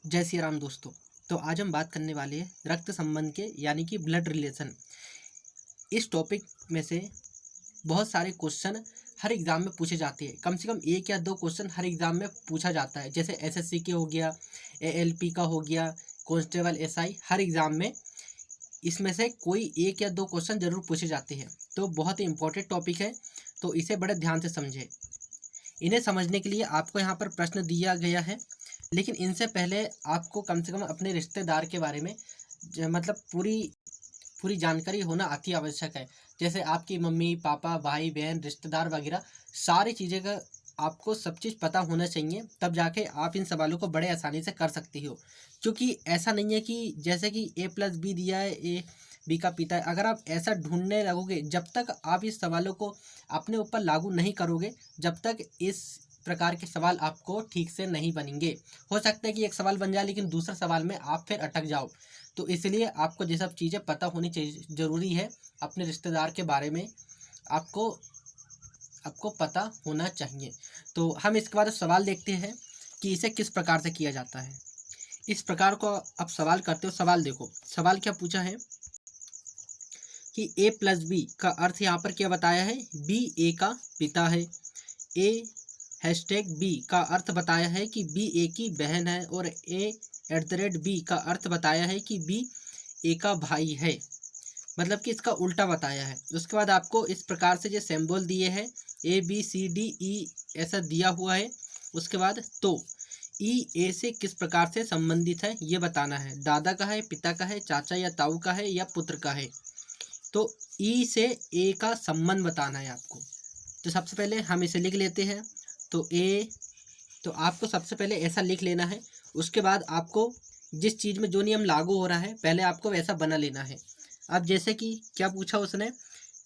जय श्री राम दोस्तों। तो आज हम बात करने वाले हैं रक्त संबंध के यानी कि ब्लड रिलेशन। इस टॉपिक में से बहुत सारे क्वेश्चन हर एग्ज़ाम में पूछे जाते हैं। कम से कम एक या दो क्वेश्चन हर एग्ज़ाम में पूछा जाता है। जैसे एसएससी के हो गया, एएलपी का हो गया, कांस्टेबल एसआई, हर एग्ज़ाम में इसमें से कोई एक या दो क्वेश्चन ज़रूर पूछे जाते हैं। तो बहुत ही इंपॉर्टेंट टॉपिक है, तो इसे बड़े ध्यान से समझें। इन्हें समझने के लिए आपको यहाँ पर प्रश्न दिया गया है, लेकिन इनसे पहले आपको कम से कम अपने रिश्तेदार के बारे में मतलब पूरी जानकारी होना अति आवश्यक है। जैसे आपकी मम्मी पापा भाई बहन रिश्तेदार वगैरह सारी चीज़ें का आपको सब चीज़ पता होना चाहिए, तब जाके आप इन सवालों को बड़े आसानी से कर सकती हो। क्योंकि ऐसा नहीं है कि जैसे कि a+b दिया है, ए बी का पिता है, अगर आप ऐसा ढूंढने लगोगे, जब तक आप इस सवालों को अपने ऊपर लागू नहीं करोगे, जब तक इस प्रकार के सवाल आपको ठीक से नहीं बनेंगे। हो सकता है कि एक सवाल बन जाए लेकिन दूसरा सवाल में आप फिर अटक जाओ। तो इसलिए आपको ये सब चीज़ें पता होनी चाहिए, ज़रूरी है। अपने रिश्तेदार के बारे में आपको पता होना चाहिए। तो हम इसके बाद सवाल देखते हैं कि इसे किस प्रकार से किया जाता है। इस प्रकार को आप सवाल करते हो। सवाल देखो, सवाल क्या पूछा है कि a+b का अर्थ यहाँ पर क्या बताया है, b a का पिता है। a#b का अर्थ बताया है कि b a की बहन है, और a@b का अर्थ बताया है कि b a का भाई है। मतलब कि इसका उल्टा बताया है। उसके बाद आपको इस प्रकार से जो सिंबल दिए हैं ABCDE ऐसा दिया हुआ है। उसके बाद तो ई ए से किस प्रकार से संबंधित है ये बताना है। दादा का है, पिता का है, चाचा या ताऊ का है, या पुत्र का है। तो ई से ए का संबंध बताना है आपको। तो सबसे पहले हम इसे लिख लेते हैं। तो आपको सबसे पहले ऐसा लिख लेना है। उसके बाद आपको जिस चीज़ में जो नियम लागू हो रहा है पहले आपको वैसा बना लेना है। अब जैसे कि क्या पूछा उसने,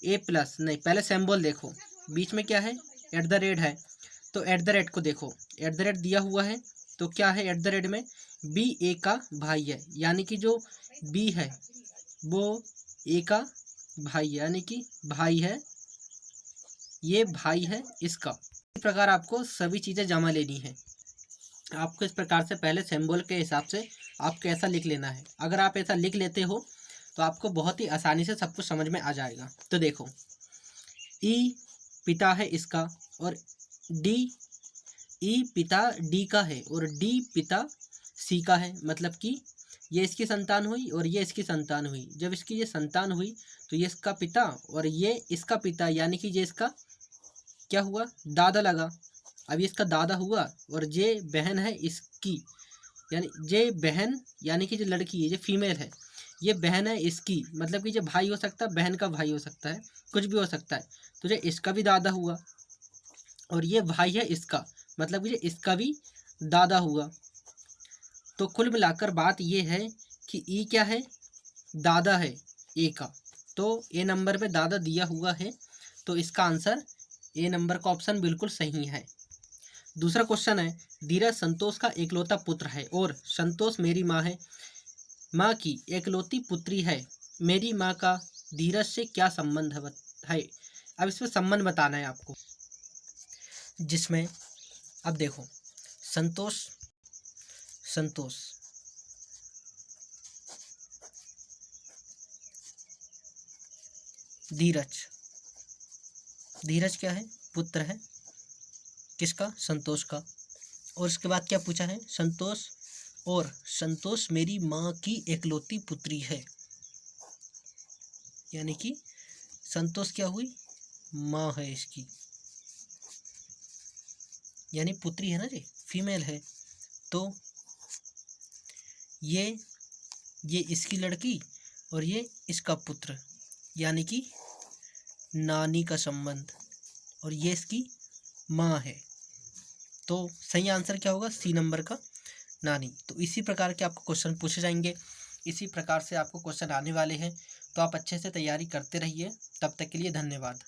a+ नहीं, पहले सिंबल देखो, बीच में क्या है, @ है। तो @ को देखो, @ दिया हुआ है, तो क्या है @ में, b a का भाई है, यानी कि जो b है वो a का भाई है, यानी कि भाई है, ये भाई है इसका। इस प्रकार आपको सभी चीज़ें जमा लेनी है। आपको इस प्रकार से पहले सिंबल के हिसाब से आपको ऐसा लिख लेना है। अगर आप ऐसा लिख लेते हो तो आपको बहुत ही आसानी से सब कुछ समझ में आ जाएगा। तो देखो, ई पिता है इसका, और ई पिता डी का है, और डी पिता सी का है। मतलब कि ये इसकी संतान हुई और ये इसकी संतान हुई। जब इसकी ये संतान हुई तो ये इसका पिता और ये इसका पिता, यानी कि ये इसका क्या हुआ, दादा लगा। अब ये इसका दादा हुआ, और ये बहन है इसकी, यानी ये बहन, यानी कि जो लड़की है, ये फीमेल है, ये बहन है इसकी। मतलब कि जो भाई हो सकता है, बहन का भाई हो सकता है, कुछ भी हो सकता है। तो ये इसका भी दादा हुआ, और ये भाई है इसका, मतलब कि ये इसका भी दादा हुआ। तो कुल मिलाकर बात ये है कि ई क्या है, दादा है ए का। तो ए नंबर पे दादा दिया हुआ है, तो इसका आंसर ए नंबर का ऑप्शन बिल्कुल सही है। दूसरा क्वेश्चन है, धीरज संतोष का एकलौता पुत्र है और संतोष मेरी माँ है, माँ की एकलौती पुत्री है। मेरी माँ का धीरज से क्या संबंध है। अब इसमें संबंध बताना है आपको, जिसमें अब देखो, संतोष संतोष धीरज, धीरज क्या है, पुत्र है किसका, संतोष का। और उसके बाद क्या पूछा है, संतोष और संतोष मेरी माँ की एकलौती पुत्री है, यानी कि संतोष क्या हुई, माँ है इसकी, यानी पुत्री है ना जी, फीमेल है। तो ये इसकी लड़की और ये इसका पुत्र, यानी कि नानी का संबंध, और ये इसकी माँ है। तो सही आंसर क्या होगा, सी नंबर का, नानी। तो इसी प्रकार के आपको क्वेश्चन पूछे जाएंगे, इसी प्रकार से आपको क्वेश्चन आने वाले हैं। तो आप अच्छे से तैयारी करते रहिए। तब तक के लिए धन्यवाद।